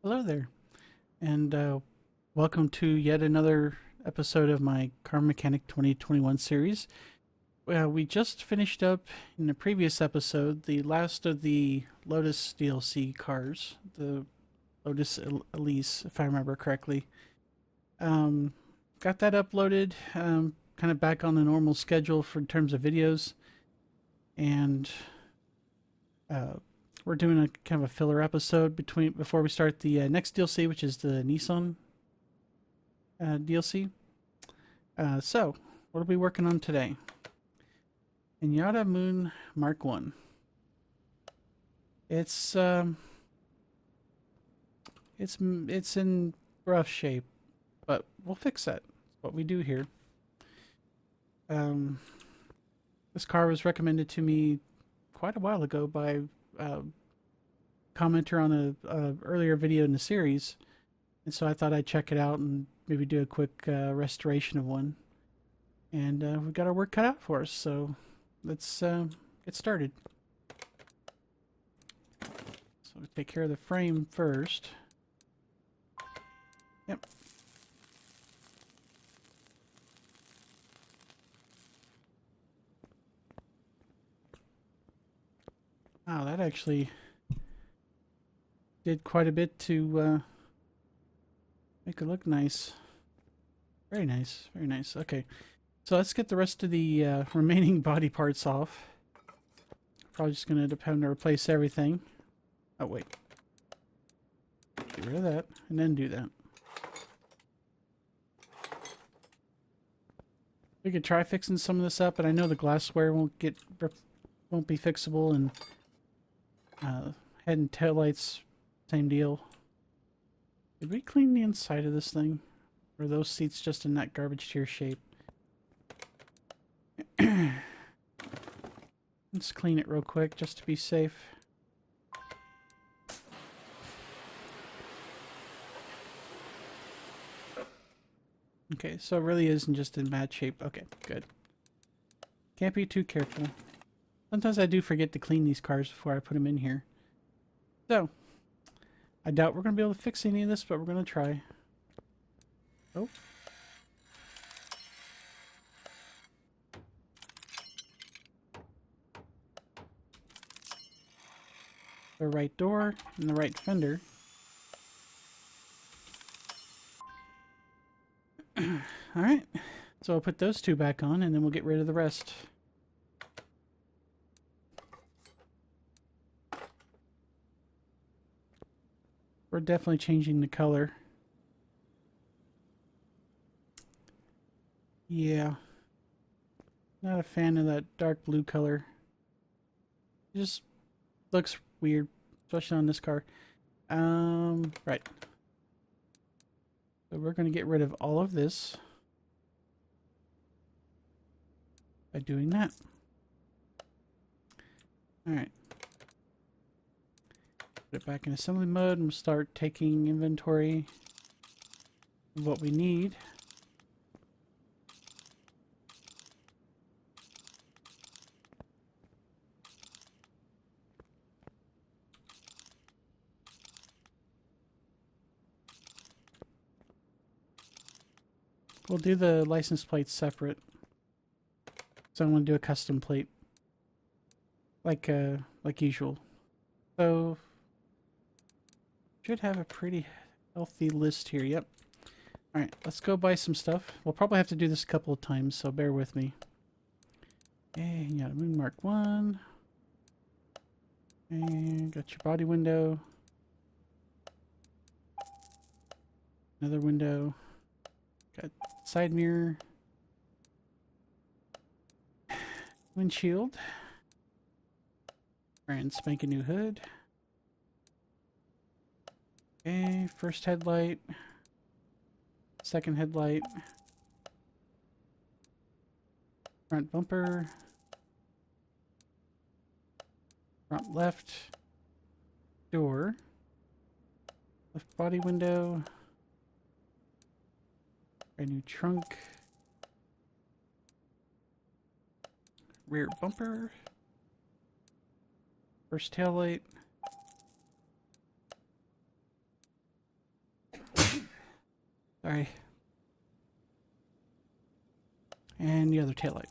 Hello there, and welcome to yet another episode of my Car Mechanic 2021 series. We just finished up in the previous episode the last of the Lotus DLC cars, the Lotus Elise, if I remember correctly. Um, got that uploaded, kind of back on the normal schedule for in terms of videos, and uh, we're doing a kind of a filler episode before we start the next DLC, which is the Nissan DLC. So, what are we working on today? Hinata Moon Mk1. It's it's in rough shape, but we'll fix that. That's what we do here. Um, this car was recommended to me quite a while ago by a commenter on a earlier video in the series, and so I thought I'd check it out and maybe do a quick restoration of one. And we've got our work cut out for us, so let's get started. So we take care of the frame first. Yep. Wow, that actually did quite a bit to make it look nice. Very nice, very nice. Okay, so let's get the rest of the remaining body parts off. Probably just going to end up having to replace everything. Oh, wait. Get rid of that, and then do that. We could try fixing some of this up, but I know the glassware won't be fixable, and head and tail lights, same deal. Did we clean the inside of this thing? Or are those seats just in that garbage tier shape? Let's clean it real quick just to be safe. Okay, so it really isn't just in bad shape. Okay, good. Can't be too careful. Sometimes I do forget to clean these cars before I put them in here. So, I doubt we're going to be able to fix any of this, but we're going to try. Oh. The right door and the right fender. Alright, so I'll put those two back on and then we'll get rid of the rest. We're definitely changing the color. Yeah. Not a fan of that dark blue color. It just looks weird, especially on this car. Right. So we're going to get rid of all of this by doing that. Alright. Put it back in assembly mode and we'll start taking inventory of what we need. We'll do the license plates separate. So I'm going to do a custom plate. Like usual. So should have a pretty healthy list here. Yep. Alright, let's go buy some stuff. We'll probably have to do this a couple of times, so bear with me. Okay, you got a Moon Mk1. And got your body window. Another window. Got side mirror. Windshield. Brand spanking new hood. Okay, first headlight. Second headlight. Front bumper. Front left door. Left body window. Brand new trunk. Rear bumper. First taillight. Sorry. And the other taillight.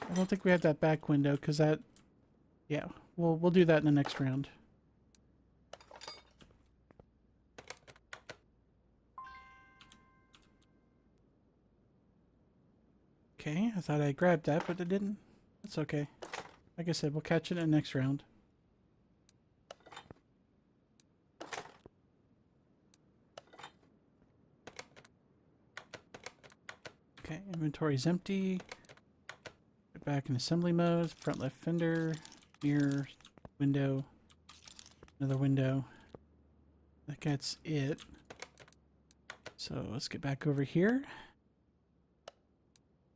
I don't think we have that back window because that, yeah, we'll do that in the next round. Okay, I thought I grabbed that, but it didn't. That's okay. Like I said, we'll catch it in the next round. Okay, inventory's empty. Get back in assembly mode. Front left fender, mirror, window, another window. That's it. So let's get back over here.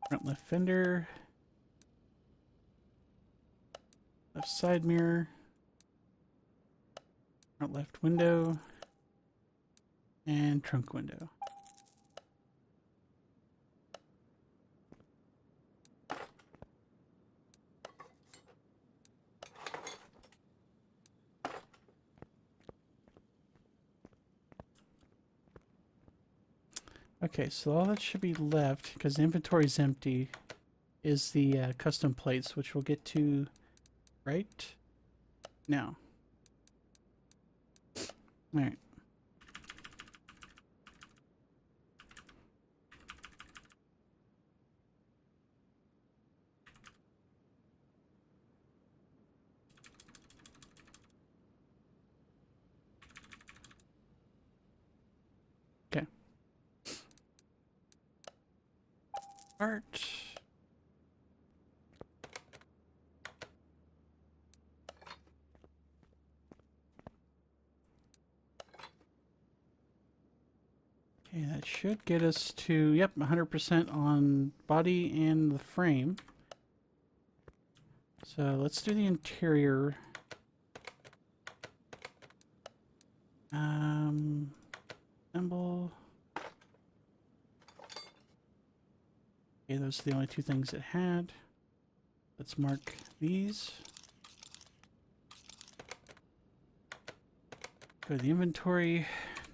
Front left fender. Left side mirror. Front left window. And trunk window. Okay, so all that should be left, because the inventory is empty, is the custom plates, which we'll get to right now. Alright. Okay. Art. Okay, that should get us to, yep, 100% on body and the frame. So let's do the interior. Assemble. Okay, those are the only two things it had. Let's mark these. Go to the inventory.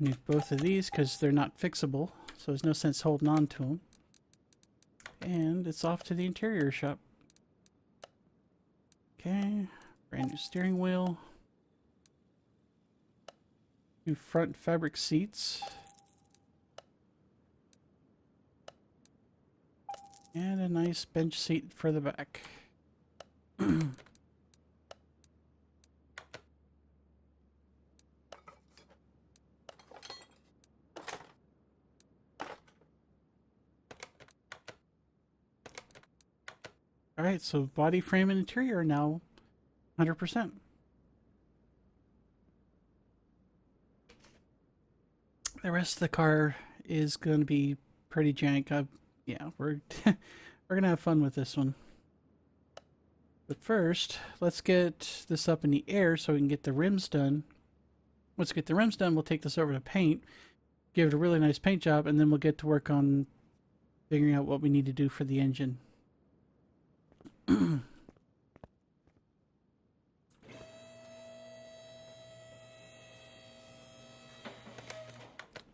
Nuke both of these because they're not fixable, so there's no sense holding on to them. And it's off to the interior shop. Okay, brand new steering wheel. New front fabric seats. And a nice bench seat for the back. Alright, so body, frame, and interior are now 100%. The rest of the car is going to be pretty jank. Yeah, we're we're gonna have fun with this one. But first, let's get this up in the air so we can get the rims done. Once we get the rims done, we'll take this over to paint, give it a really nice paint job, and then we'll get to work on figuring out what we need to do for the engine.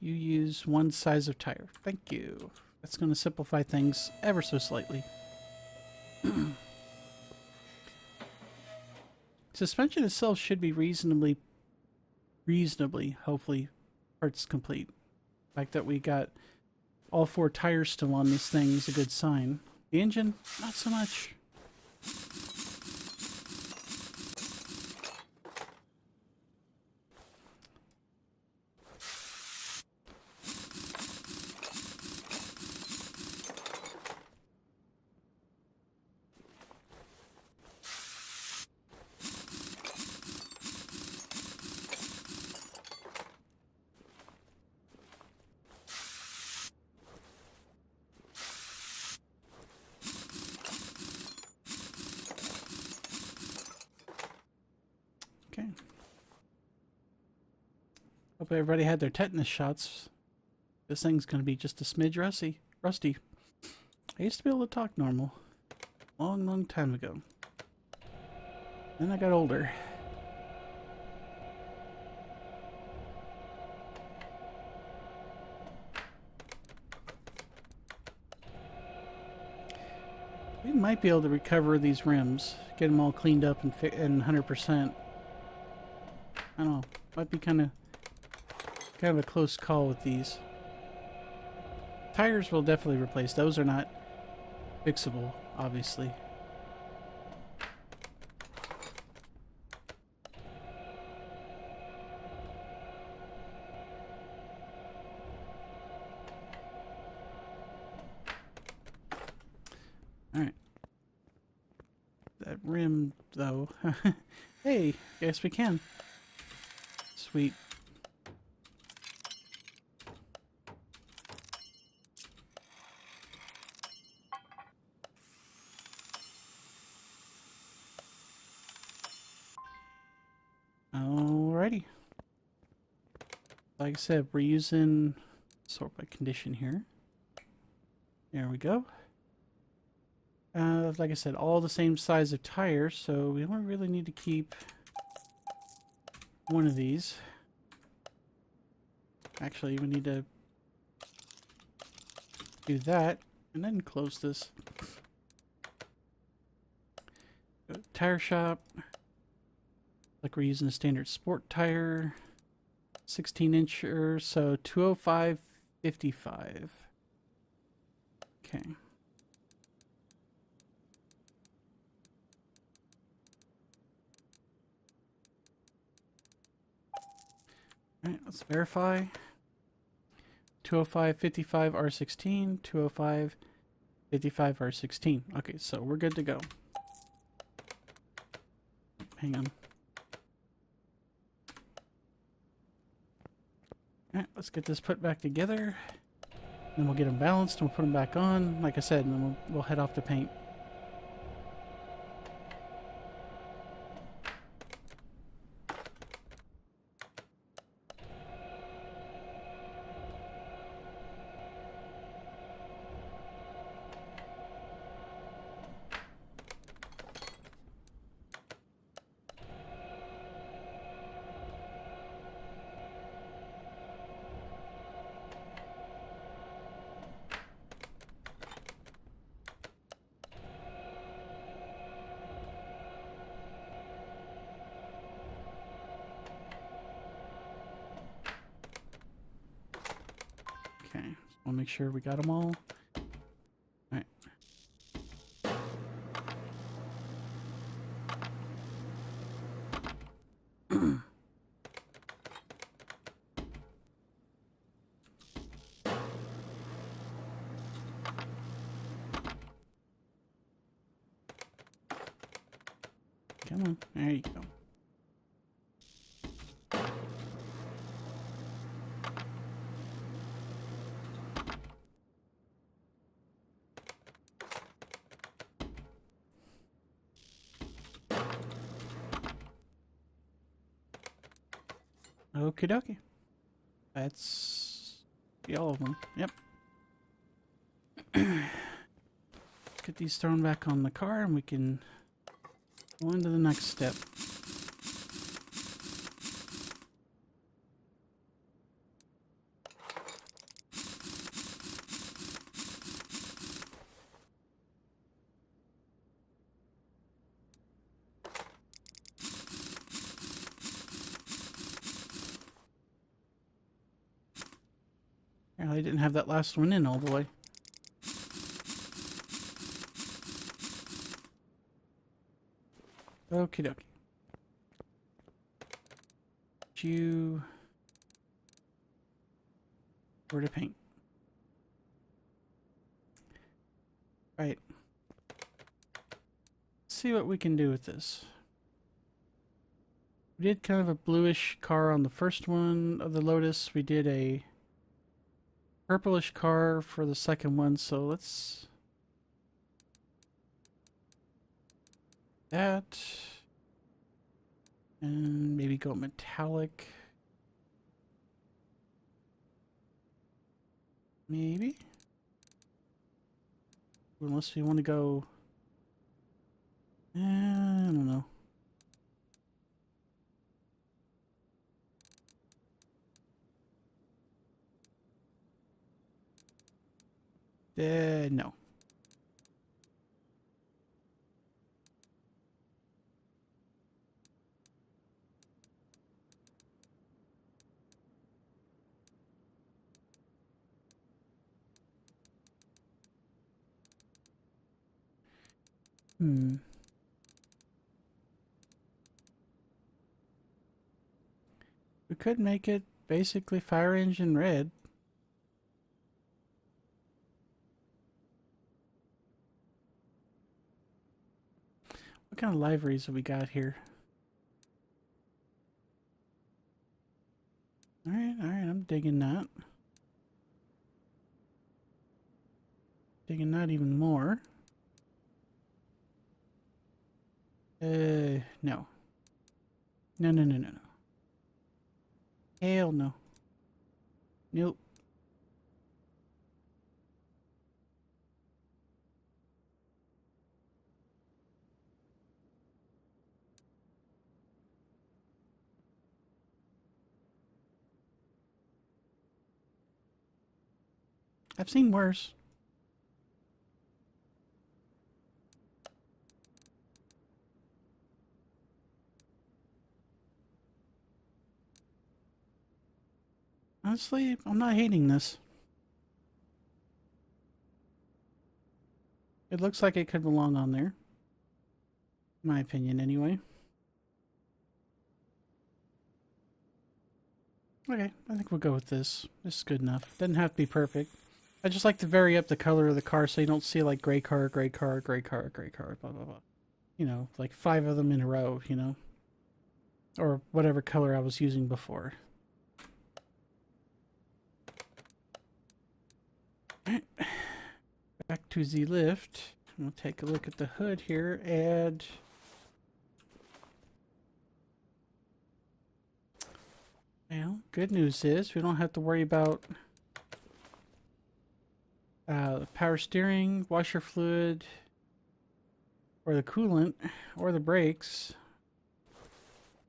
You use one size of tire. Thank you. That's going to simplify things ever so slightly. Suspension itself should be reasonably, hopefully, parts complete. The fact that we got all 4 tires still on this thing is a good sign. The engine, not so much. Okay. Hope everybody had their tetanus shots. This thing's gonna be just a smidge rusty. I used to be able to talk normal. Long, long time ago. Then I got older. We might be able to recover these rims. Get them all cleaned up and 100%. I don't know. Might be kind of a close call with these. Tires will definitely replace. Those are not fixable, obviously. Alright. That rim, though. Hey, guess we can. Sweet. Alrighty. Like I said, we're using sort by condition here. There we go. Like I said, all the same size of tires, so we don't really need to keep one of these. Actually, we need to do that and then close this. Go to tire shop. Like we're using a standard sport tire. 16-incher, so 205/55. Okay. Alright, let's verify. 205/55 R16, 205/55 R16. Okay, so we're good to go. Hang on. Alright, let's get this put back together. Then we'll get them balanced and we'll put them back on, like I said, and then we'll head off to paint. Okay, so we'll make sure we got them all. Alright. Come on, there you go. Okie dokie. That's all of them. Yep. Get these thrown back on the car and we can go on to the next step. I didn't have that last one in all the way. Okie dokie. Where to paint? Right. Let's see what we can do with this. We did kind of a bluish car on the first one of the Lotus. We did a purplish car for the second one, so let's that and maybe go metallic. Maybe. Unless we want to go... I don't know. No. Hmm. We could make it basically fire engine red. What kind of liveries have we got here? Alright, I'm digging that. Digging that even more. No. No, no, no, no, no. Hell no. Nope. I've seen worse. Honestly, I'm not hating this. It looks like it could belong on there. In my opinion, anyway. Okay, I think we'll go with this. This is good enough. Doesn't have to be perfect. I just like to vary up the color of the car so you don't see like gray car, gray car, gray car, gray car, blah, blah, blah. You know, like 5 of them in a row, you know? Or whatever color I was using before. Alright. Back to the lift. We'll take a look at the hood here. Add... Well, good news is we don't have to worry about power steering, washer fluid, or the coolant, or the brakes.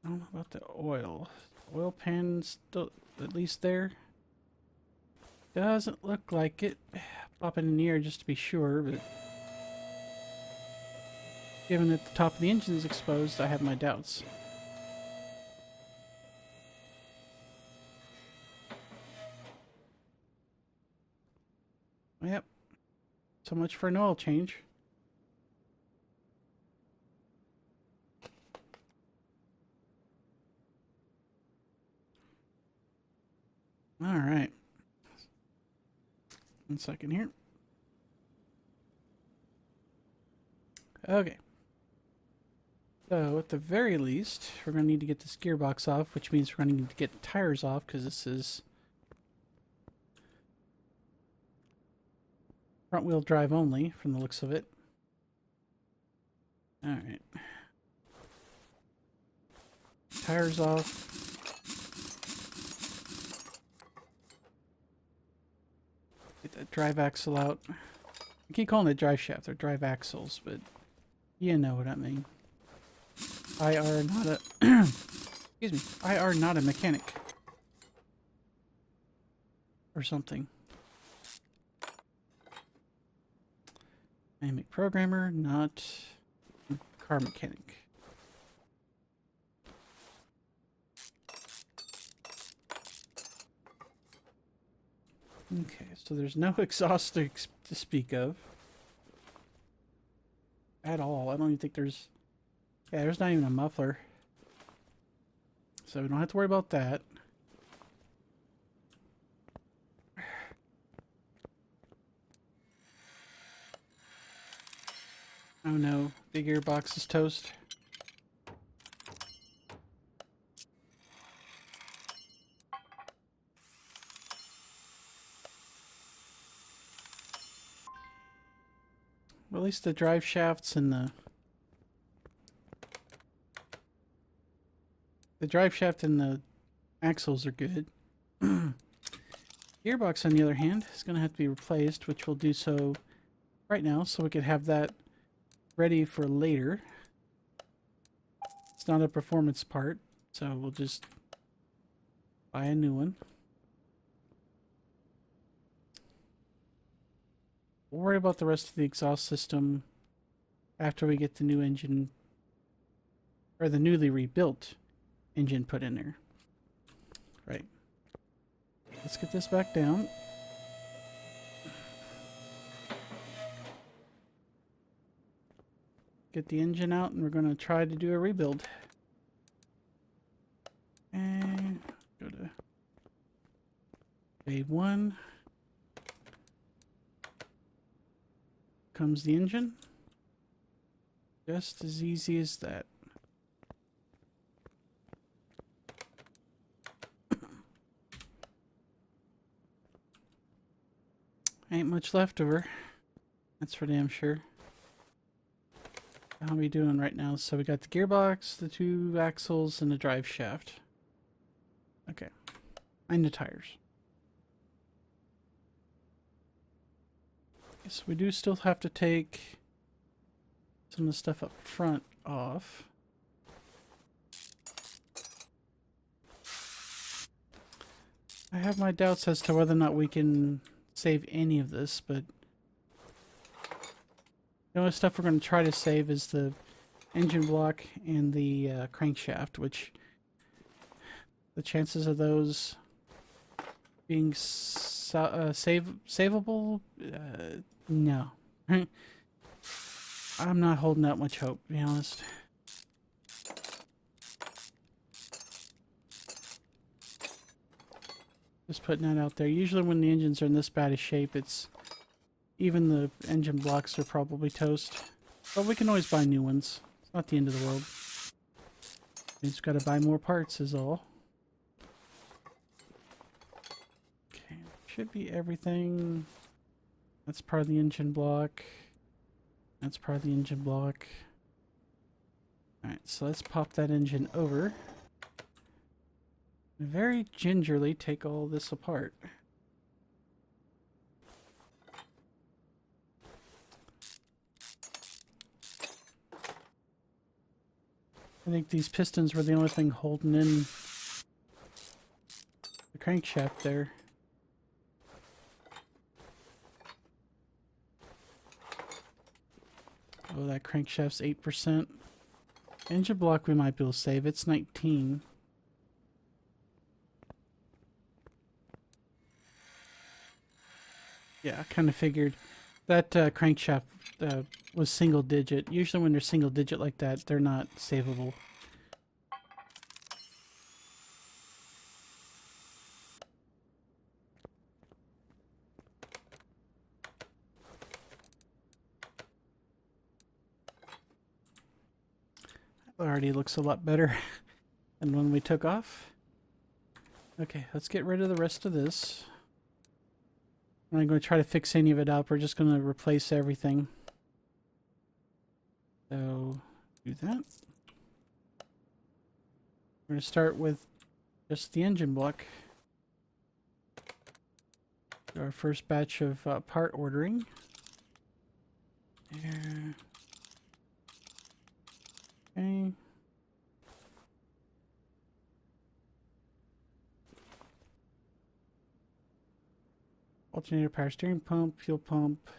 I don't know about the oil. Oil pan still at least there. Doesn't look like it. Pop it in the air just to be sure, but given that the top of the engine is exposed, I have my doubts. Yep. So much for an oil change. All right. 1 second here. Okay. So at the very least, we're going to need to get this gearbox off, which means we're going to need to get the tires off because this is front wheel drive only from the looks of it. All right. Tires off. Get that drive axle out. I keep calling it drive shaft. They're drive axles, but you know what I mean. I are not a excuse me. I are not a mechanic or something. I'm a programmer, not a car mechanic. Okay, so there's no exhaust to speak of. At all. I don't even think there's... Yeah, there's not even a muffler. So we don't have to worry about that. Oh no, the gearbox is toast. Well, at least the drive shafts and the drive shaft and the axles are good. Gearbox, on the other hand, is going to have to be replaced, which we'll do so right now, so we could have that ready for later. It's not a performance part, so we'll just buy a new one. We'll worry about the rest of the exhaust system after we get the new engine, or the newly rebuilt engine put in there. Right. Let's get this back down. Get the engine out, and we're going to try to do a rebuild. And go to phase 1. Comes the engine. Just as easy as that. Ain't much left of her. That's for damn sure. How are we doing right now? So we got the gearbox, the 2 axles, and the drive shaft. Okay. And the tires. So we do still have to take some of the stuff up front off. I have my doubts as to whether or not we can save any of this, but the only stuff we're going to try to save is the engine block and the crankshaft, which the chances of those being savable, no. I'm not holding out much hope, to be honest. Just putting that out there. Usually when the engines are in this bad a shape, it's even the engine blocks are probably toast. But we can always buy new ones. It's not the end of the world. We just gotta buy more parts is all. Okay, should be everything. That's part of the engine block. That's part of the engine block. Alright, so let's pop that engine over. And very gingerly take all this apart. I think these pistons were the only thing holding in the crankshaft there. Oh, that crankshaft's 8%. Engine block we might be able to save. It's 19. Yeah, I kind of figured that crankshaft was single digit. Usually when they're single digit like that, they're not savable. Already looks a lot better than when we took off. Okay, let's get rid of the rest of this. I'm not going to try to fix any of it up. We're just going to replace everything. So, do that. We're going to start with just the engine block. Our first batch of part ordering. There. Okay. Alternator, power steering pump, fuel pump,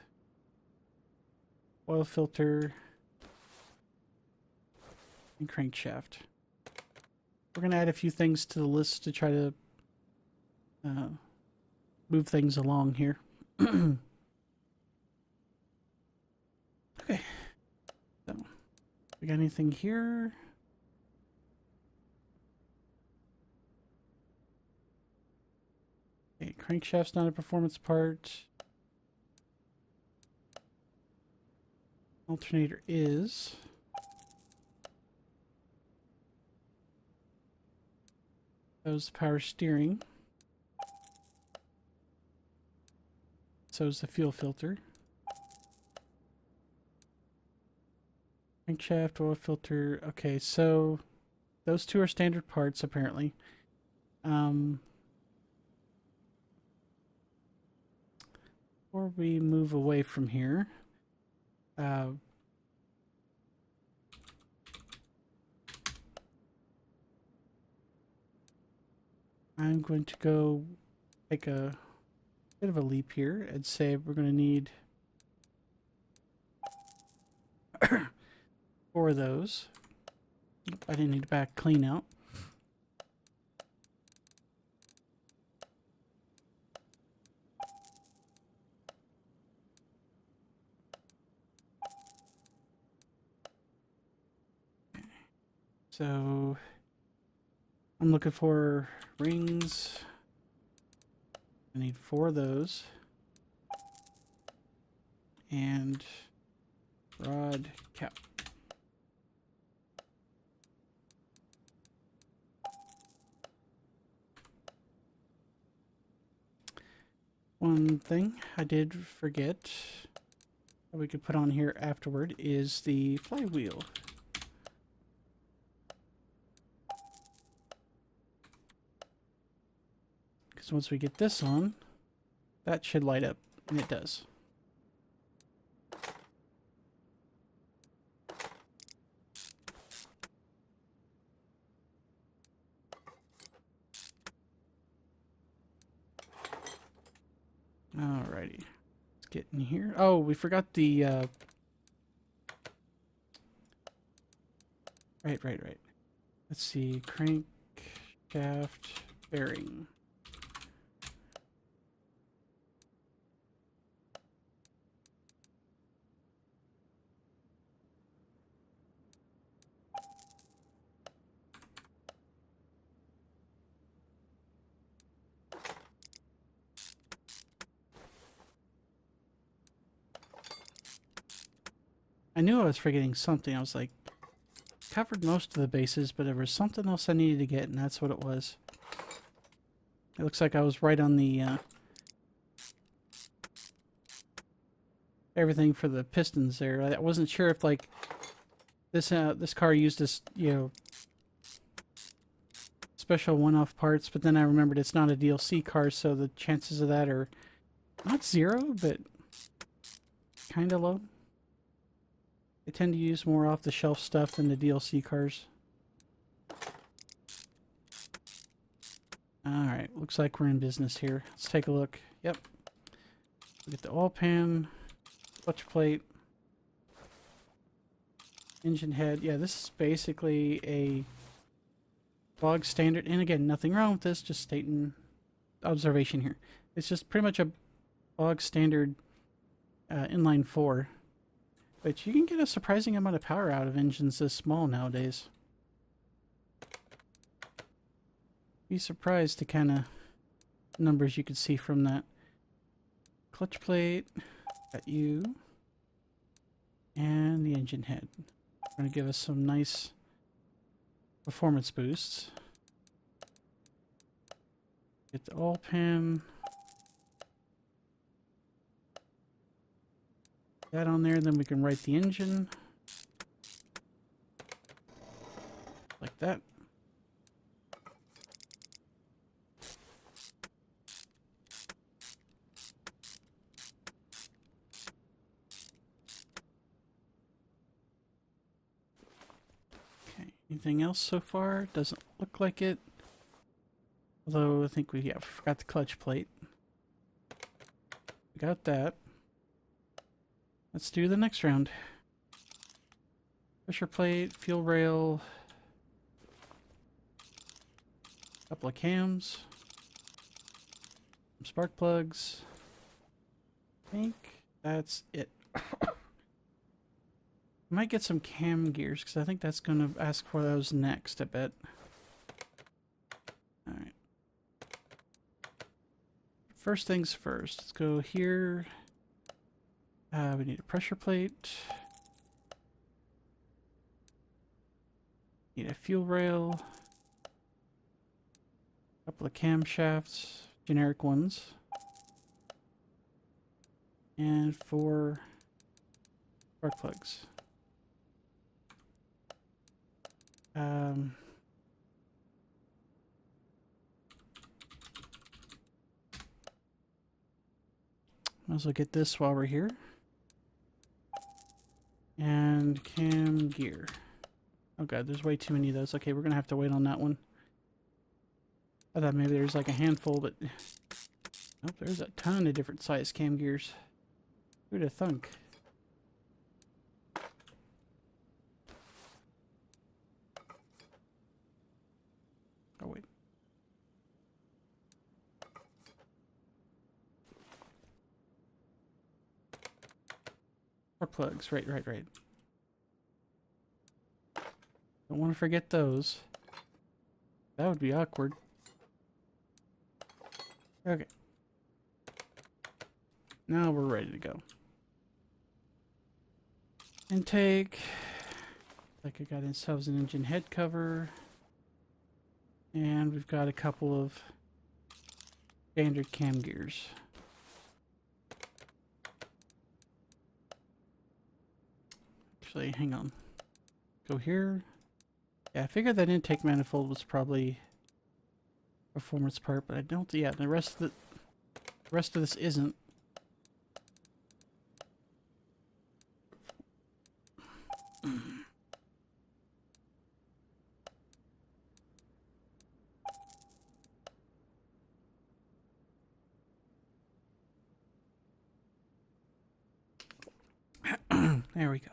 oil filter, and crankshaft. We're going to add a few things to the list to try to move things along here. Okay. So, we got anything here? Okay, crankshaft's not a performance part. Alternator is. That was the power steering. So is the fuel filter. Crankshaft, oil filter. Okay, so those two are standard parts apparently. Before we move away from here, I'm going to go take a bit of a leap here and say we're going to need 4 of those. I didn't need to back clean out. So I'm looking for rings. I need 4 of those. And rod cap. One thing I did forget that we could put on here afterward is the flywheel. Because once we get this on, that should light up, and it does. Alrighty. Let's get in here. Oh, we forgot the right. Let's see, crank shaft bearing. I knew I was forgetting something. I was like, covered most of the bases, but there was something else I needed to get, and that's what it was. It looks like I was right on the everything for the pistons there. I wasn't sure if like this car used this, you know, special one-off parts, but then I remembered it's not a DLC car, so the chances of that are not 0, but kind of low. They tend to use more off-the-shelf stuff than the DLC cars. Alright, looks like we're in business here. Let's take a look. Yep. Get the oil pan, clutch plate, engine head. Yeah, this is basically a bog standard. And again, nothing wrong with this, just stating observation here. It's just pretty much a bog standard inline 4. But you can get a surprising amount of power out of engines this small nowadays. Be surprised the kind of numbers you could see from that. Clutch plate, got you, and the engine head. Going to give us some nice performance boosts. Get the oil pan. That on there, then we can write the engine. Like that. Anything else so far? Doesn't look like it. Although I think we forgot the clutch plate. We got that. Let's do the next round. Pressure plate, fuel rail, couple of cams, some spark plugs. I think that's it. Might get some cam gears because I think that's going to ask for those next, I bet. Alright. First things first. Let's go here. We need a pressure plate. Need a fuel rail. A couple of camshafts. Generic ones. And 4 spark plugs. Might as well get this while we're here. And cam gear. Oh god, there's way too many of those. Okay, we're gonna have to wait on that one. I thought maybe there's like a handful, but nope, there's a ton of different size cam gears. Who'd have thunk? Oh wait. More plugs, right. Don't want to forget those. That would be awkward. Okay. Now we're ready to go. Intake. Like I got ourselves an engine head cover. And we've got a couple of standard cam gears. Actually, hang on. Go here. Yeah, I figured that intake manifold was probably a performance part, but I don't. Yeah, the rest of this isn't. There we go.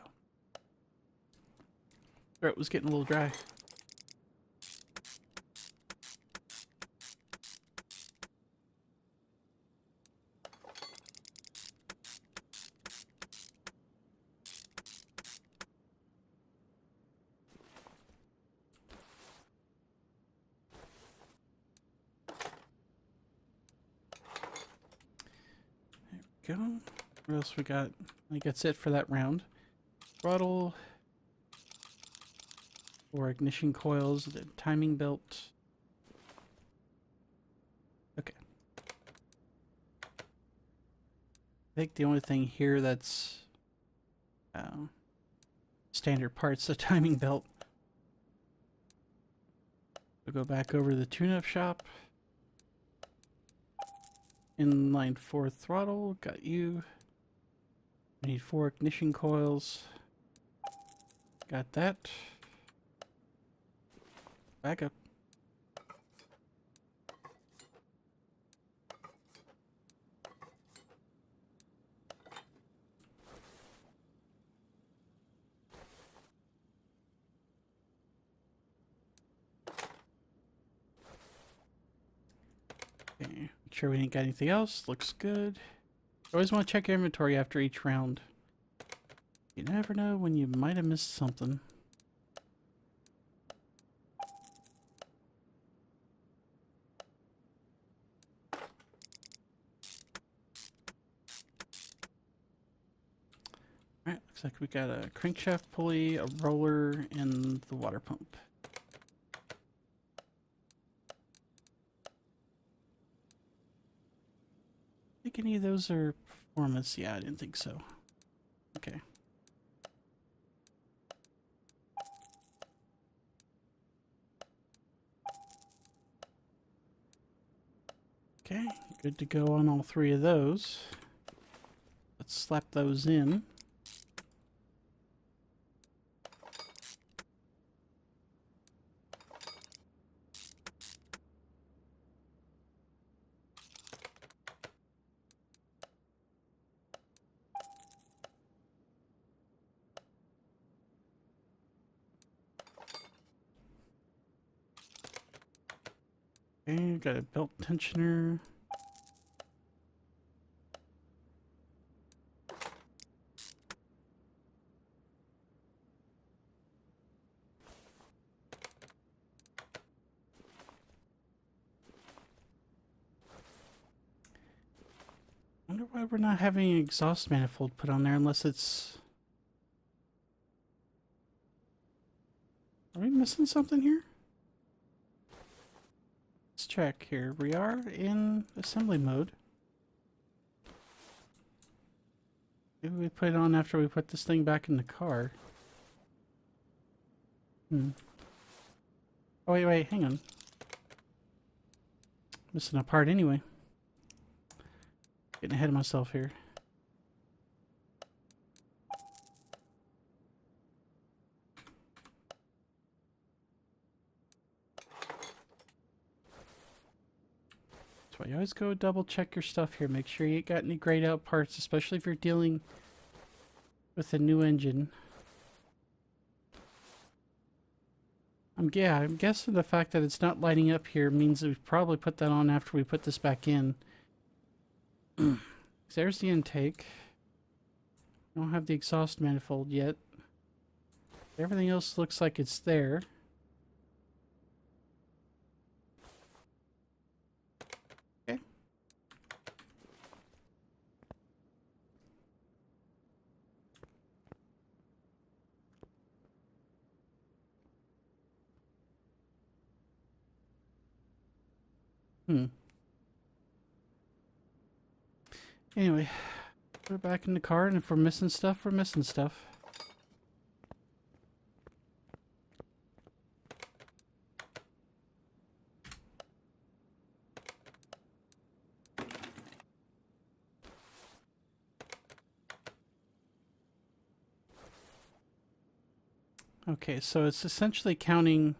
Throat was getting a little dry. There we go. What else we got? I think that's it for that round. Throttle. Or ignition coils, the timing belt. Okay. I think the only thing here that's standard parts, the timing belt. We'll go back over to the tune-up shop. Inline 4 throttle, got you. We need 4 ignition coils. Got that. Back up. Okay, make sure we ain't got anything else. Looks good. You always want to check your inventory after each round. You never know when you might have missed something. Alright, looks like we got a crankshaft pulley, a roller, and the water pump. I think any of those are performance. Yeah, I didn't think so. Okay. Okay, good to go on all 3 of those. Let's slap those in. Okay, got a belt tensioner. Wonder why we're not having an exhaust manifold put on there unless it's... Are we missing something here? Let's check here. We are in assembly mode. Maybe we put it on after we put this thing back in the car. Oh, wait, hang on. Missing a part anyway. Getting ahead of myself here. why you always go double check your stuff here. Make sure you ain't got any grayed out parts, especially if you're dealing with a new engine. I'm guessing the fact that it's not lighting up here means that we probably put that on after we put this back in. There's the intake. Don't have the exhaust manifold yet. Everything else looks like it's there. Okay. Anyway, put it back in the car, and if we're missing stuff, we're missing stuff. Okay, so it's essentially counting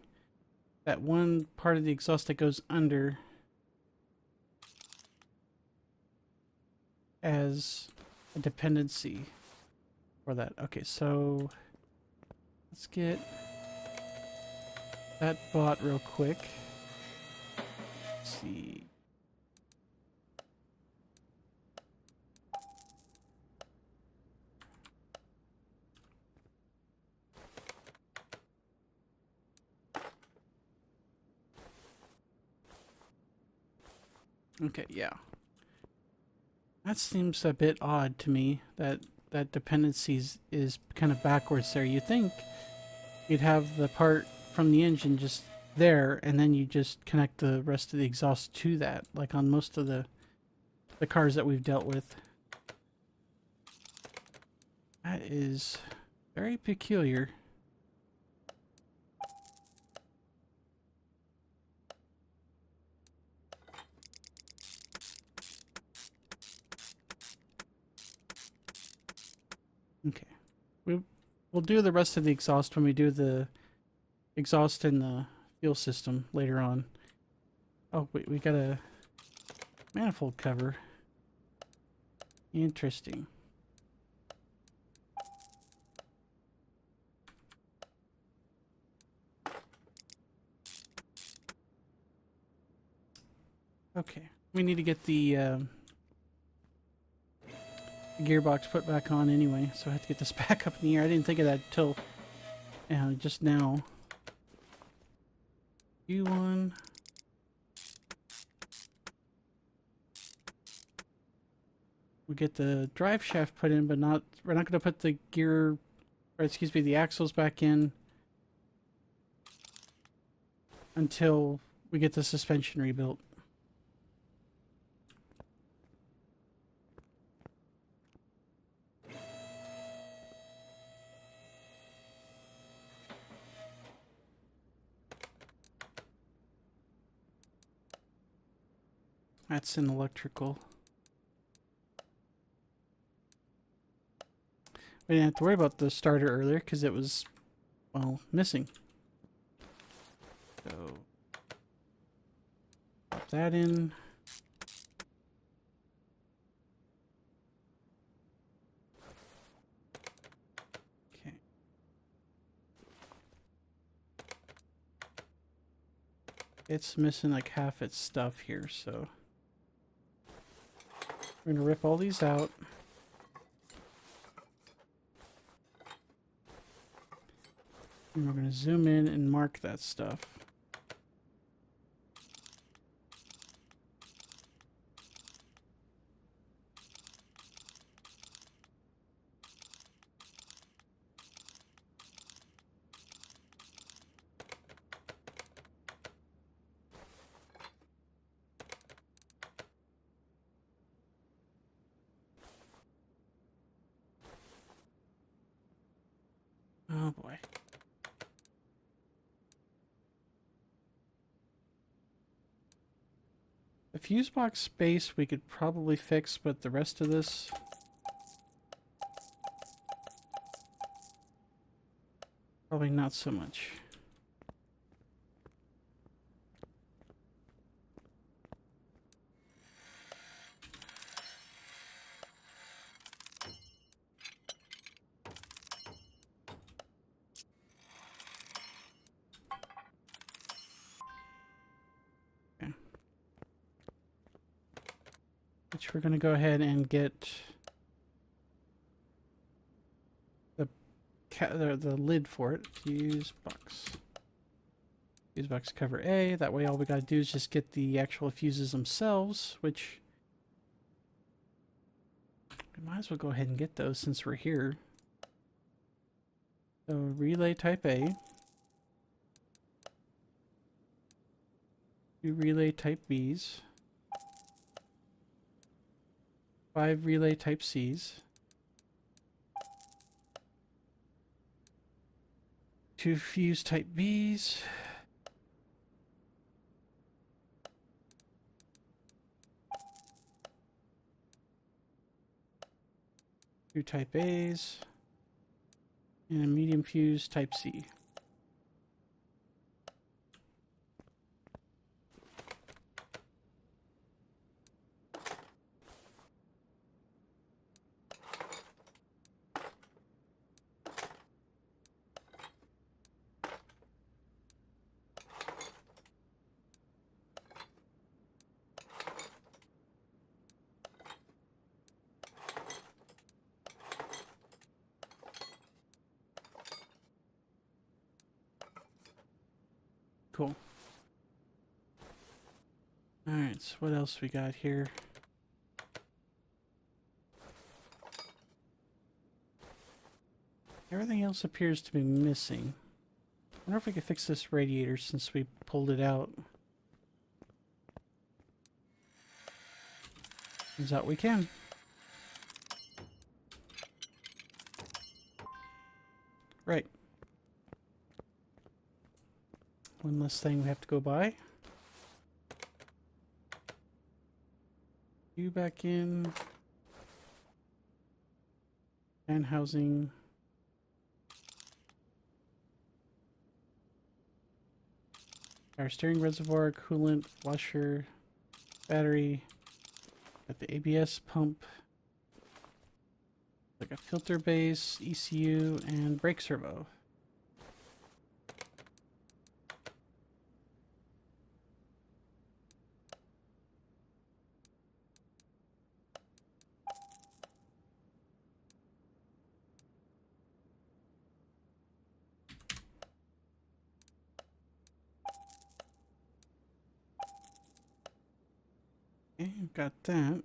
that one part of the exhaust that goes under as a dependency for that. Okay, so let's get that bought real quick. Let's see. Okay, yeah. That seems a bit odd to me, that dependency is kind of backwards there. You think you'd have the part from the engine just there, and then you just connect the rest of the exhaust to that, like on most of the cars that we've dealt with. That is very peculiar. Okay. We'll do the rest of the exhaust when we do the exhaust in the fuel system later on. Oh, wait, we got a manifold cover. Interesting. Okay, we need to get the gearbox put back on anyway, so I have to get this back up in the air. I didn't think of that till just now. U1. We get the drive shaft put in, but we're not going to put the gear, or excuse me, the axles back in until we get the suspension rebuilt. That's an electrical. We didn't have to worry about the starter earlier because it was, well, missing. So, pop that in. Okay. It's missing like half its stuff here, so we're gonna rip all these out. And we're gonna zoom in and mark that stuff. Oh boy. The fuse box space we could probably fix, but the rest of this, probably not so much. which we're going to go ahead and get the lid for it. Fuse box. Fuse box cover A. That way all we got to do is just get the actual fuses themselves, which we might as well go ahead and get those since we're here. So relay type A. 2 relay type Bs. 5 relay type Cs. 2 fuse type Bs. 2 type As. And a medium fuse type C. Cool. Alright, so what else we got here? Everything else appears to be missing. I wonder if we could fix this radiator since we pulled it out. Turns out we can. Right. One less thing we have to go by. You back in. Fan housing. Our steering reservoir, coolant, washer, battery. Got the ABS pump. Like a filter base, ECU, and brake servo. Okay, got that.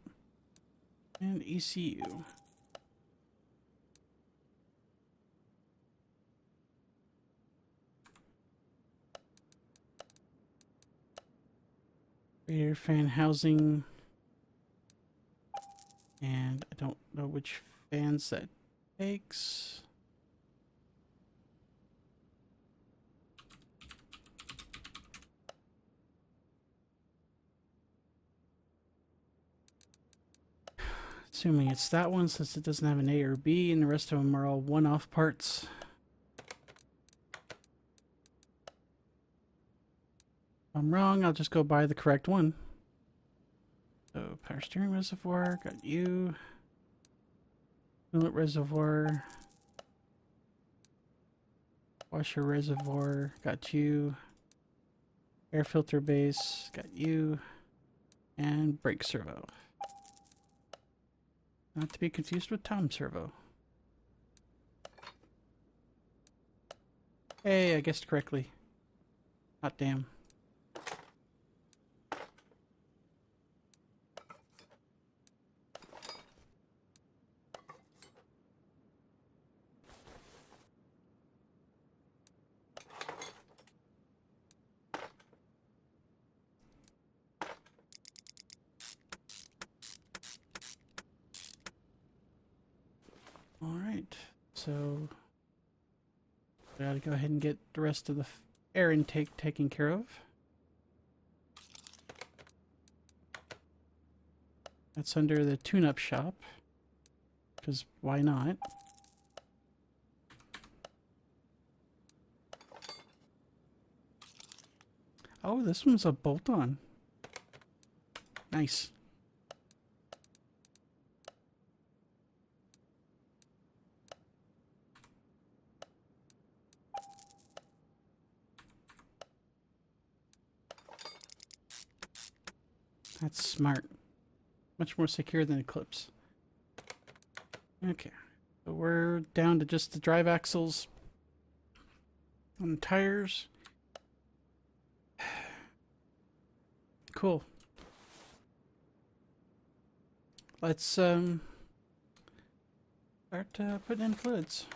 And ECU. Radiator fan housing. And I don't know which fans that takes. Assuming it's that one since it doesn't have an A or B and the rest of them are all one-off parts. If I'm wrong, I'll just go buy the correct one. So power steering reservoir, got you. Coolant reservoir. Washer reservoir, got you. Air filter base, got you. And brake servo. Not to be confused with Tom servo. Hey, I guessed correctly. Hot damn. Alright, so we gotta go ahead and get the rest of the air intake taken care of. That's under the tune-up shop, because why not? Oh, this one's a bolt-on. Nice. That's smart. Much more secure than Eclipse. Okay, so we're down to just the drive axles on the tires. Cool. Let's start putting in fluids.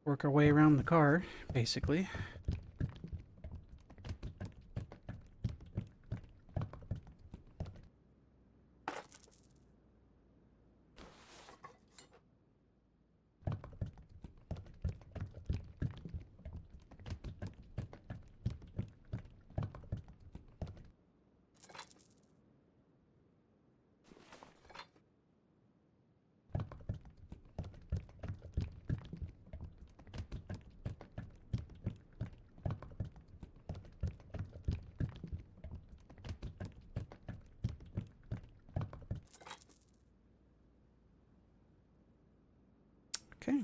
Work our way around the car, basically. Okay.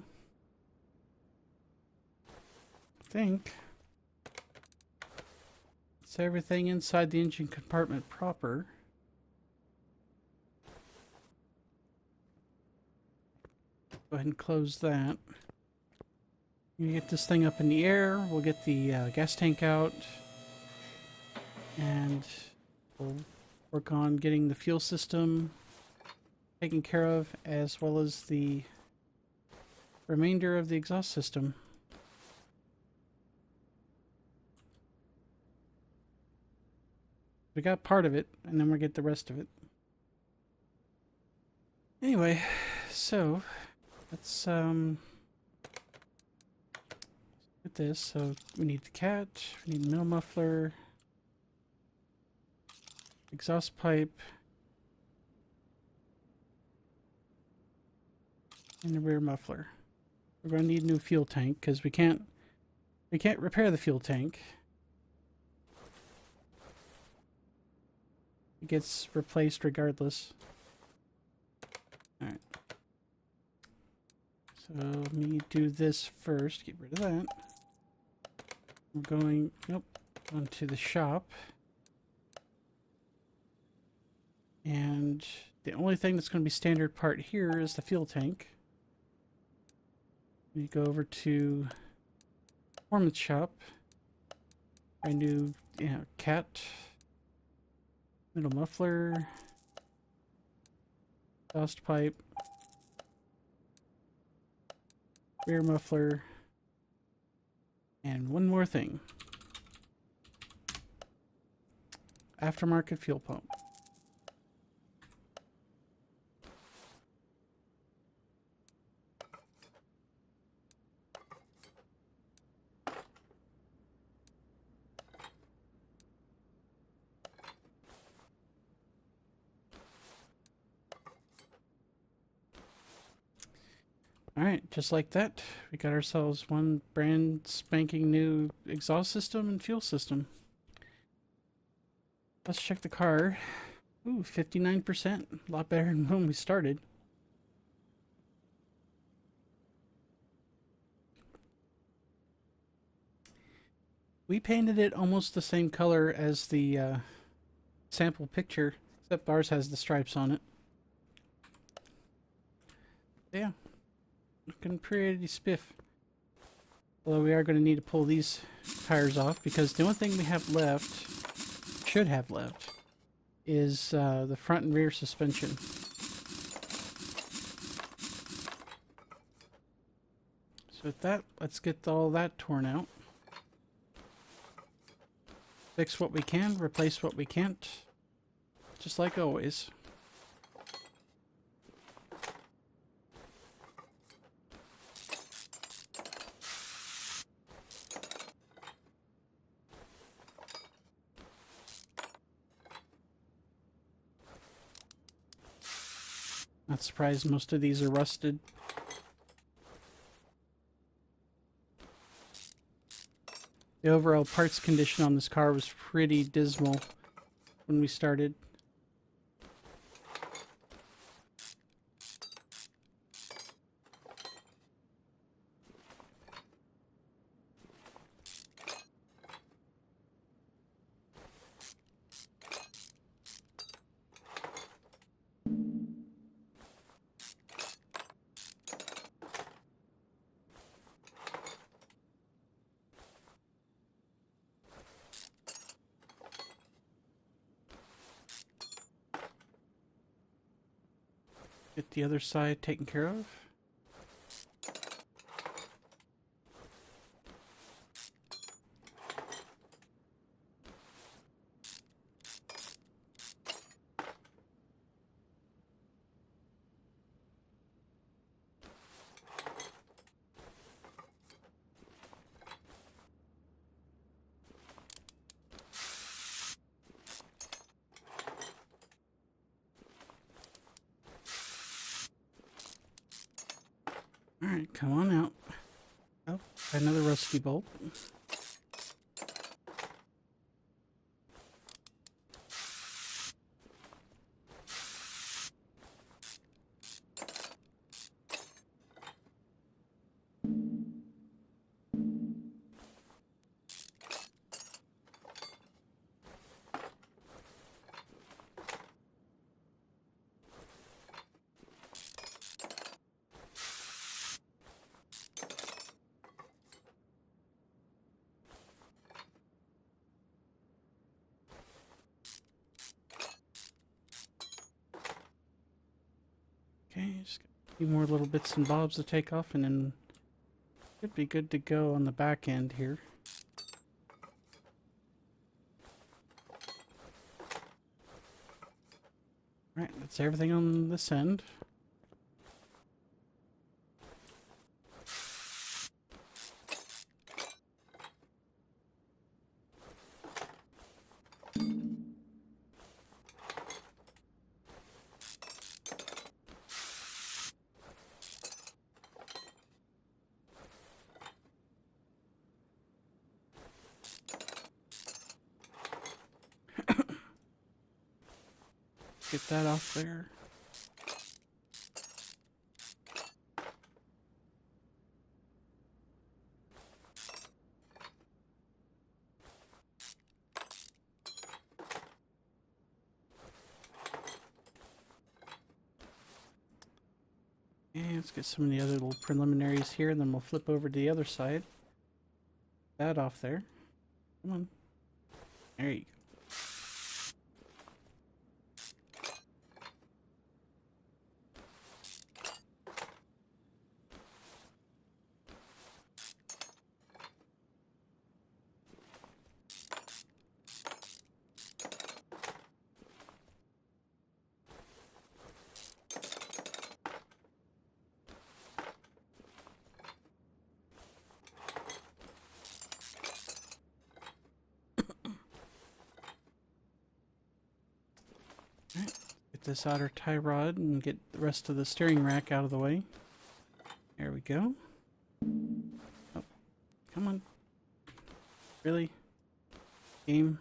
I think it's everything inside the engine compartment proper. Go ahead and close that. You get this thing up in the air. We'll get the gas tank out. And we'll work on getting the fuel system taken care of, as well as the remainder of the exhaust system. We got part of it, and then we'll get the rest of it. Anyway, so let's get this. So we need the cat, we need the middle muffler, exhaust pipe, and the rear muffler. We're going to need a new fuel tank because we can't repair the fuel tank. It gets replaced regardless. Alright. So let me do this first. Get rid of that. We're going, onto the shop. And the only thing that's going to be standard part here is the fuel tank. We go over to performance shop. I new, cat, middle muffler, exhaust pipe, rear muffler, and one more thing. Aftermarket fuel pump. Alright, just like that, we got ourselves one brand spanking new exhaust system and fuel system. Let's check the car. Ooh, 59%. A lot better than when we started. We painted it almost the same color as the sample picture, except ours has the stripes on it. Yeah. Looking pretty spiff. Although we are going to need to pull these tires off because the only thing we have left, should have left, is the front and rear suspension. So with that, let's get all that torn out. Fix what we can, replace what we can't. Just like always. Not surprised most of these are rusted. The overall parts condition on this car was pretty dismal when we started. Get the other side taken care of. Alright, come on out. Oh, another rusty bolt. Okay, just got a few more little bits and bobs to take off, and then should be good to go on the back end here. Alright, that's everything on this end. Get that off there. And let's get some of the other little preliminaries here, and then we'll flip over to the other side. That off there. Come on. There you go. Alright, get this outer tie rod and get the rest of the steering rack out of the way. There we go. Oh, come on. Really? Game?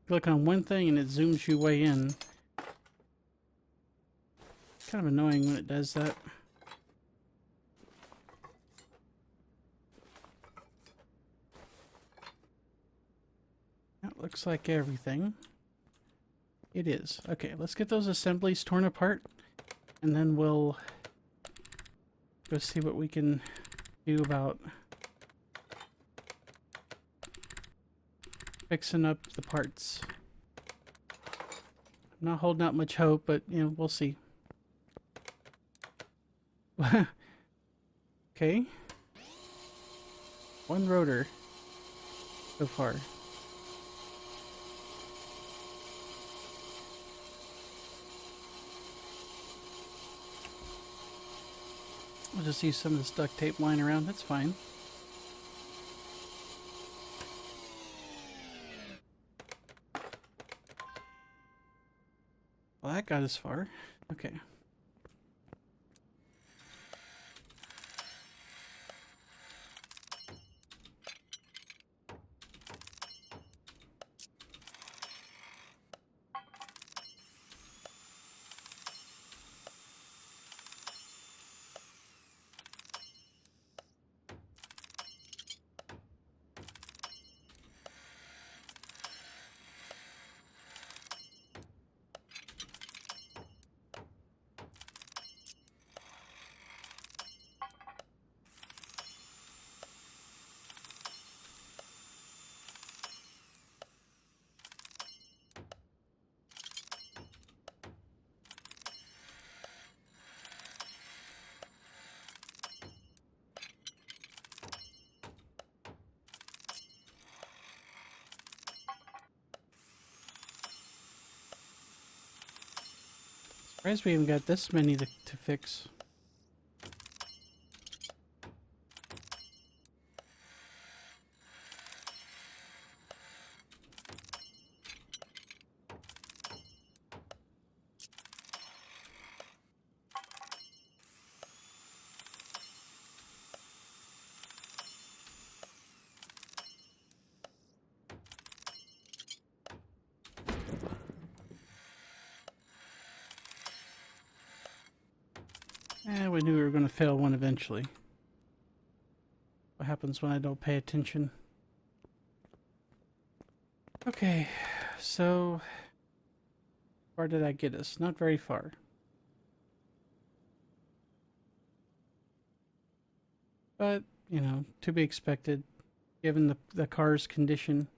Click on one thing and it zooms you way in. Kind of annoying when it does that. That looks like everything. It is. Okay, let's get those assemblies torn apart, and then we'll go see what we can do about fixing up the parts. I'm not holding out much hope, but, you know, we'll see. Okay. One rotor so far. I'll just use some of this duct tape lying around. That's fine. that got us far. Okay. Surprised we even got this many to fix. We knew we were going to fail one eventually. What happens when I don't pay attention? Okay, so where did that get us? Not very far. But, you know, to be expected, given the car's condition.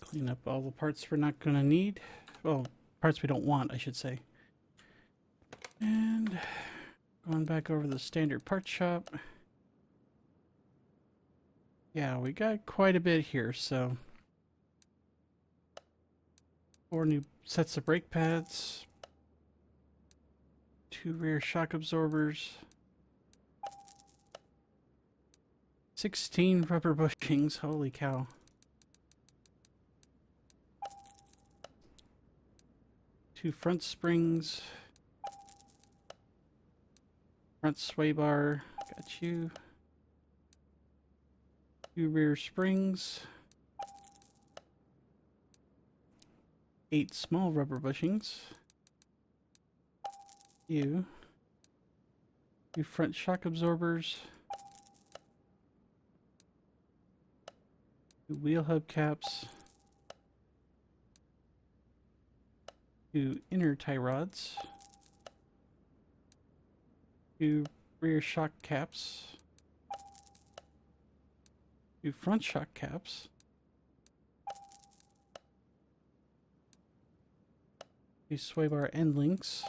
Clean up all the parts we're not going to need. Well, parts we don't want, I should say. And going back over the standard part shop. Yeah, we got quite a bit here, so 4 new sets of brake pads, 2 rear shock absorbers, 16 rubber bushings, holy cow. Two front springs, front sway bar, got you. 2 rear springs, 8 small rubber bushings, you. 2 front shock absorbers, 2 wheel hub caps, 2 inner tie rods, 2 rear shock caps, 2 front shock caps, 2 sway bar end links,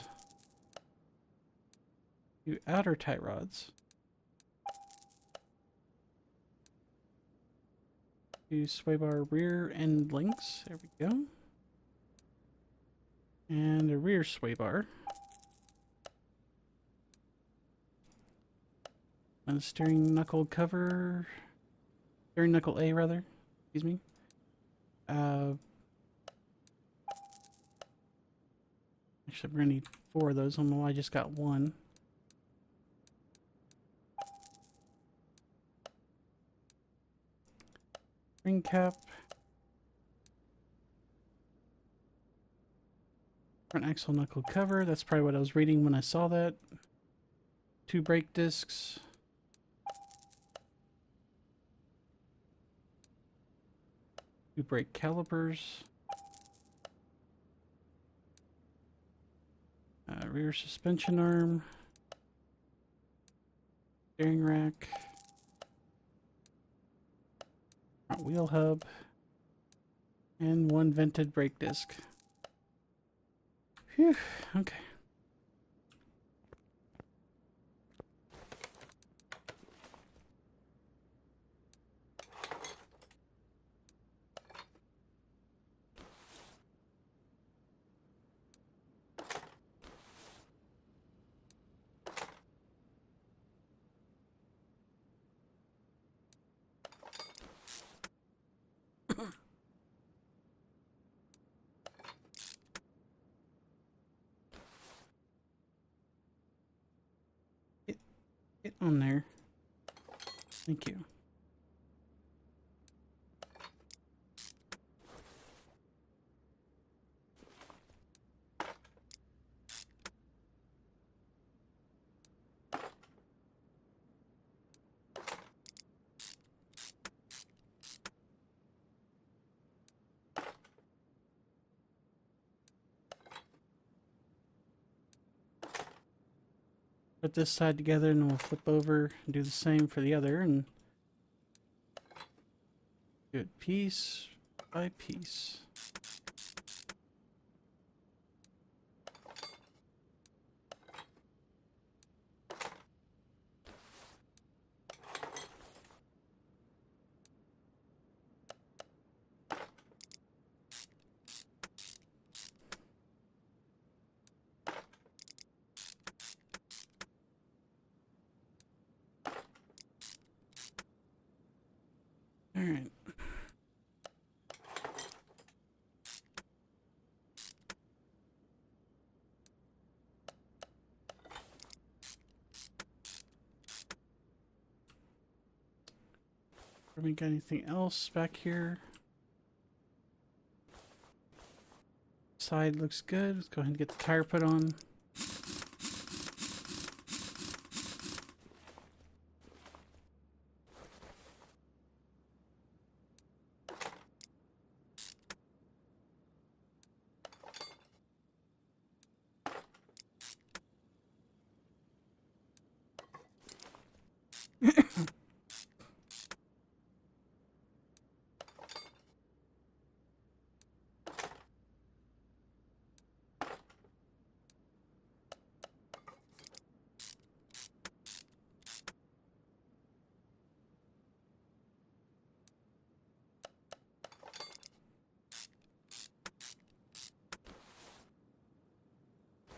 2 outer tie rods, 2 sway bar rear end links, there we go, and a rear sway bar, and a steering knuckle cover, steering knuckle A rather, excuse me. Actually, we're gonna need 4 of those. I don't know why I just got 1. Ring cap. Front axle knuckle cover. That's probably what I was reading when I saw that. 2 brake discs. 2 brake calipers. Rear suspension arm, steering rack, front wheel hub, and one vented brake disc. Phew, okay. Get on there. Thank you. Put this side together and then we'll flip over and do the same for the other and do it piece by piece. All right. We got anything else back here? Side looks good. Let's go ahead and get the tire put on.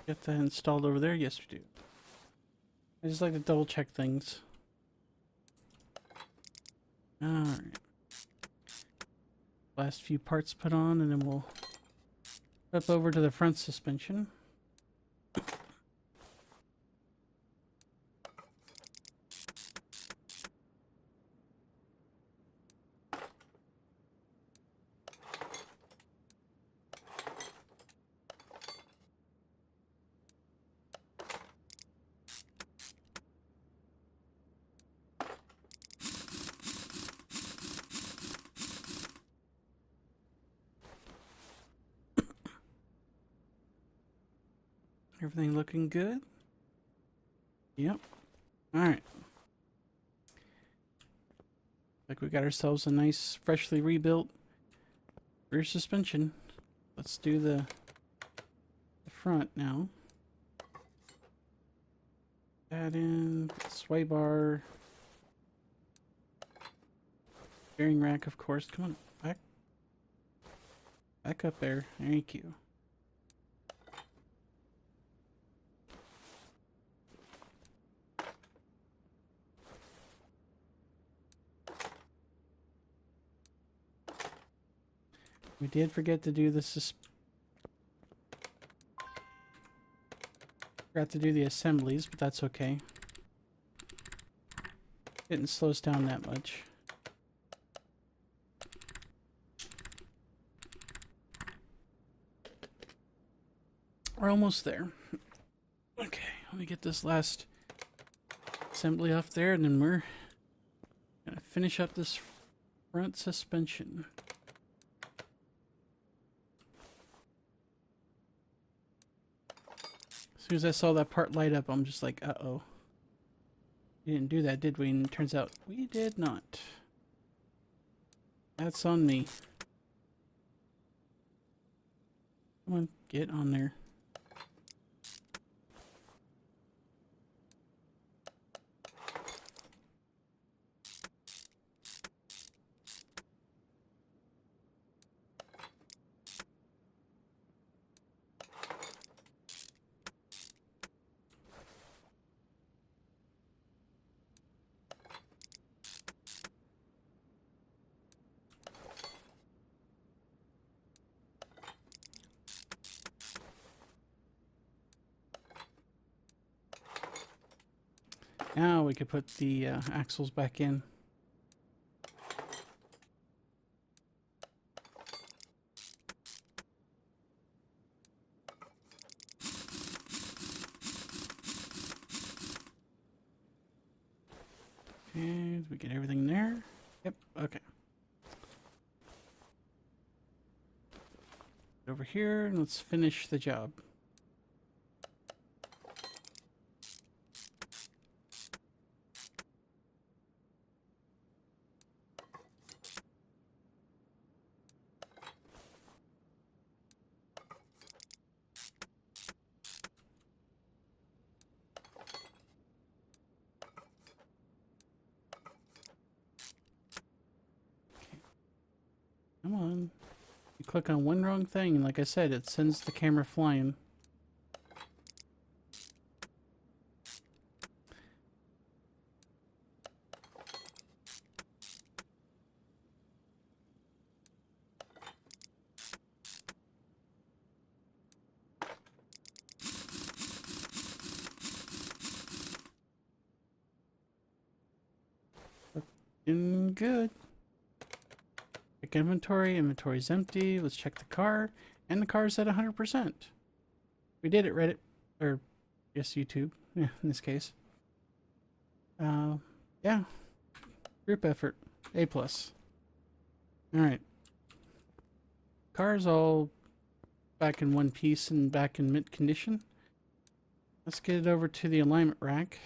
Get that installed over there? Yes, we do. I just like to double check things. Alright. Last few parts put on and then we'll flip over to the front suspension. Everything looking good? Yep. Alright. Like we got ourselves a nice, freshly rebuilt rear suspension. Let's do the front now. Add in sway bar. Steering rack, of course. Come on, back up there. Thank you. We did forget to do forgot to do the assemblies, but that's okay. Didn't slow us down that much. We're almost there. Okay, let me get this last assembly off there, and then we're gonna finish up this front suspension. soon as I saw that part light up, I'm just like, uh-oh. We didn't do that, did we? And it turns out we did not. That's on me. Come on, get on there. Now we could put the axles back in. And we get everything there. Yep, okay. Over here, and let's finish the job. Come on. You click on one wrong thing, and like I said, it sends the camera flying. Looking good. Check inventory. Inventory's empty. Let's check the car. And the car's at 100%. We did it, Reddit. Or, yes, YouTube. Yeah, in this case. Yeah. Group effort. A+. Alright. Car's all back in one piece and back in mint condition. Let's get it over to the alignment rack.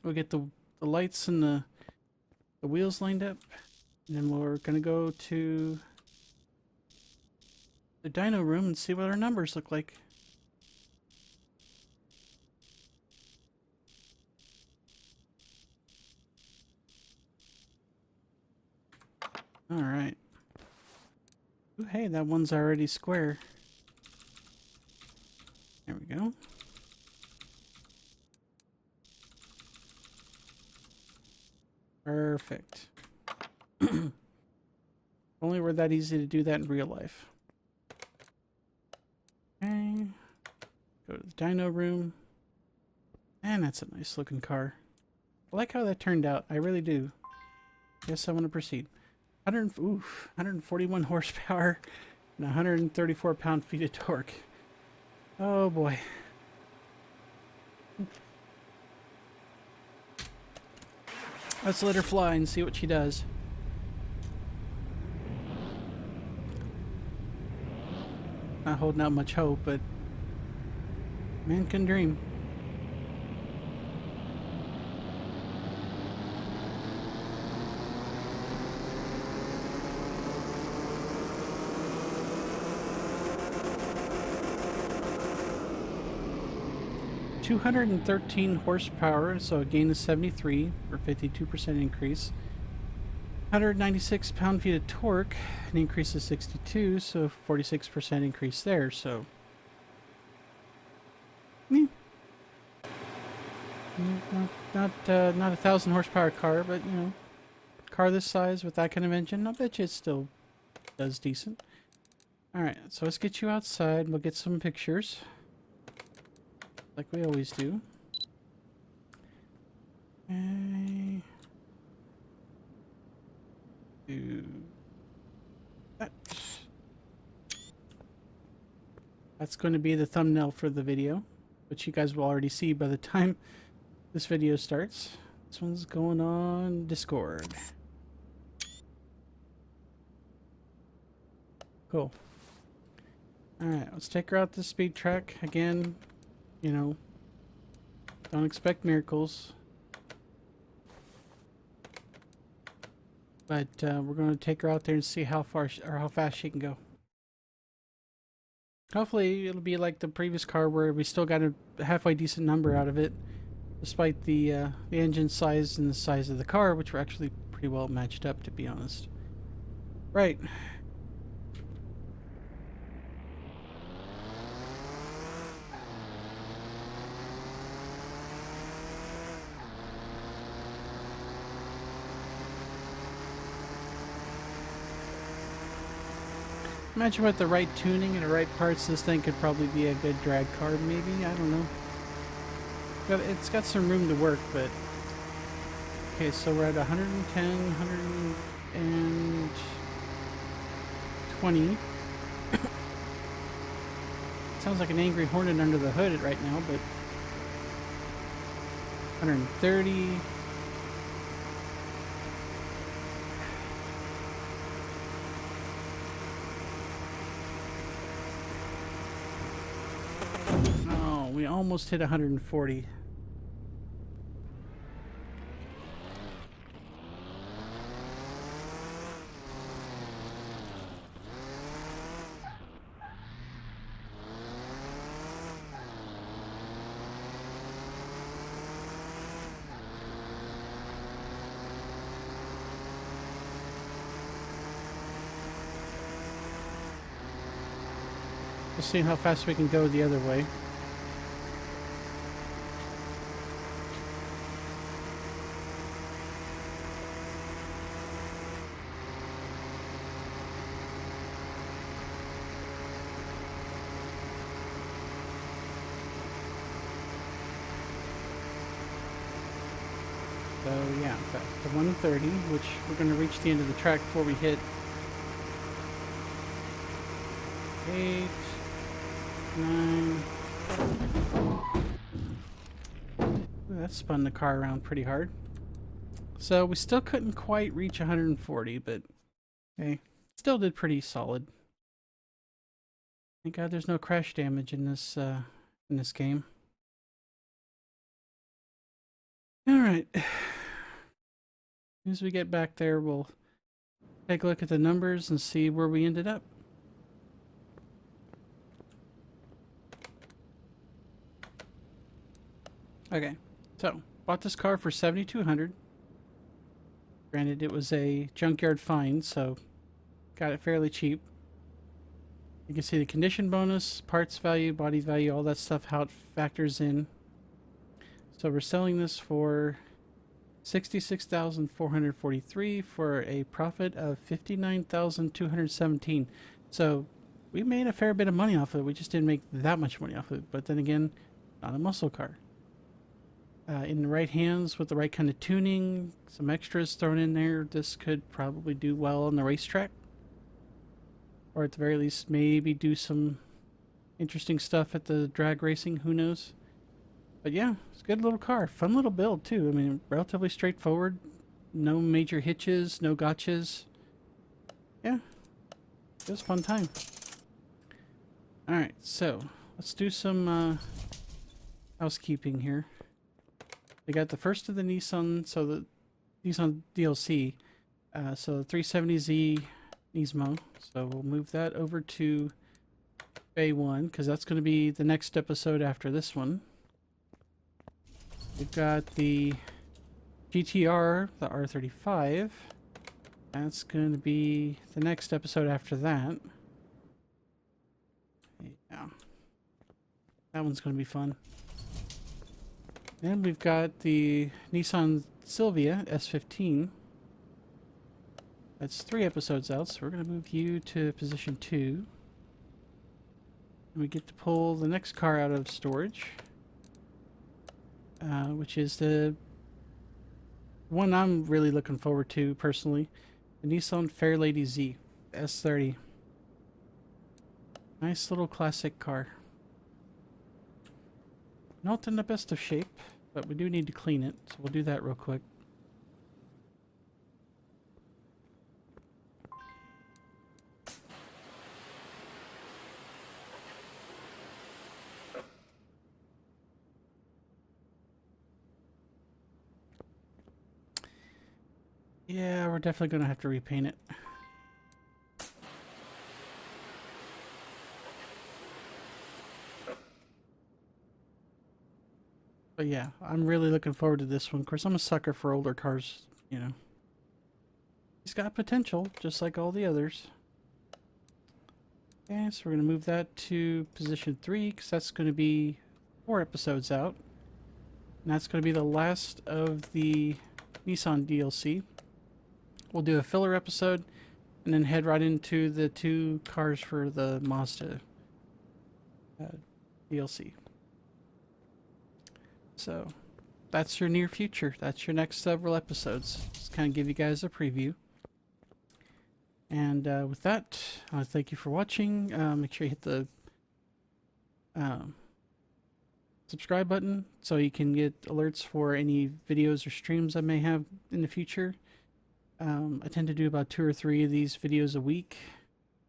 We'll get the lights and the wheels lined up. And then we're going to go to the dyno room and see what our numbers look like. Alright. Ooh, hey, that one's already square. There we go. Perfect. Only were that easy to do that in real life. Okay. Go to the dyno room. And that's a nice looking car. I like how that turned out. I really do. Yes, I want to proceed. 141 horsepower and 134 pound-feet of torque. Oh boy. Let's let her fly and see what she does. Not holding out much hope, but man can dream. $213 horsepower, so a gain of 73, or 52% increase. 196 pound-feet of torque, an increase of 62, so 46% increase there, so... Yeah. Not a 1,000 horsepower car, but, you know, car this size with that kind of engine, I bet you it still does decent. Alright, so let's get you outside, we'll get some pictures. Like we always do. Okay. Do that. That's going to be the thumbnail for the video, which you guys will already see by the time this video starts. This one's going on Discord. Cool. Alright, let's take her out to the speed track again. You know, don't expect miracles. But we're going to take her out there and see how far or how fast she can go. Hopefully it'll be like the previous car where we still got a halfway decent number out of it, despite the engine size and the size of the car, which were actually pretty well matched up, to be honest. Right. Imagine with the right tuning and the right parts, this thing could probably be a good drag car, maybe? I don't know. It's got some room to work, but... Okay, so we're at 110, 120. Sounds like an angry hornet under the hood right now, but... 130... We almost hit 140. We'll see how fast we can go the other way. So yeah, back to 130, which we're going to reach the end of the track before we hit 8, 9. Ooh, that spun the car around pretty hard. So we still couldn't quite reach 140, but hey, still did pretty solid. Thank God there's no crash damage in this game. All right. As we get back there, we'll take a look at the numbers and see where we ended up. Okay, so bought this car for $7,200. Granted, it was a junkyard find, so got it fairly cheap. You can see the condition bonus, parts value, body value, all that stuff, how it factors in. So we're selling this for $66,443 for a profit of $59,217. So we made a fair bit of money off of it. We just didn't make that much money off of it. But then again, not a muscle car. In the right hands with the right kind of tuning, some extras thrown in there, this could probably do well on the racetrack. Or at the very least, maybe do some interesting stuff at the drag racing, who knows. But yeah, it's a good little car. Fun little build too. I mean, relatively straightforward. No major hitches, no gotchas. Yeah, it was a fun time. Alright, so let's do some housekeeping here. We got the first of the Nissan, so the Nissan DLC. So the 370Z Nismo. So we'll move that over to Bay 1, because that's going to be the next episode after this one. We've got the GTR, the R35. That's going to be the next episode after that. Yeah. That one's going to be fun. Then we've got the Nissan Silvia S15. That's 3 episodes out, so we're going to move you to position 2. And we get to pull the next car out of storage. Which is the one I'm really looking forward to, personally. The Nissan Fairlady Z S30. Nice little classic car. Not in the best of shape, but we do need to clean it, so we'll do that real quick. Yeah, we're definitely going to have to repaint it. But yeah, I'm really looking forward to this one. Of course, I'm a sucker for older cars, you know. He's got potential, just like all the others. Okay, so we're going to move that to position 3, because that's going to be 4 episodes out. And that's going to be the last of the Nissan DLC. We'll do a filler episode, and then head right into the 2 cars for the Mazda DLC. So, that's your near future. That's your next several episodes. Just kind of give you guys a preview. And with that, thank you for watching. Make sure you hit the subscribe button so you can get alerts for any videos or streams I may have in the future. I tend to do about 2 or 3 of these videos a week.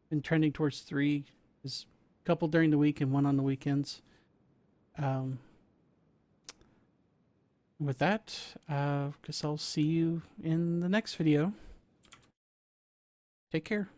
Been trending towards 3. Is a couple during the week and 1 on the weekends. With that, guess I'll see you in the next video. Take care.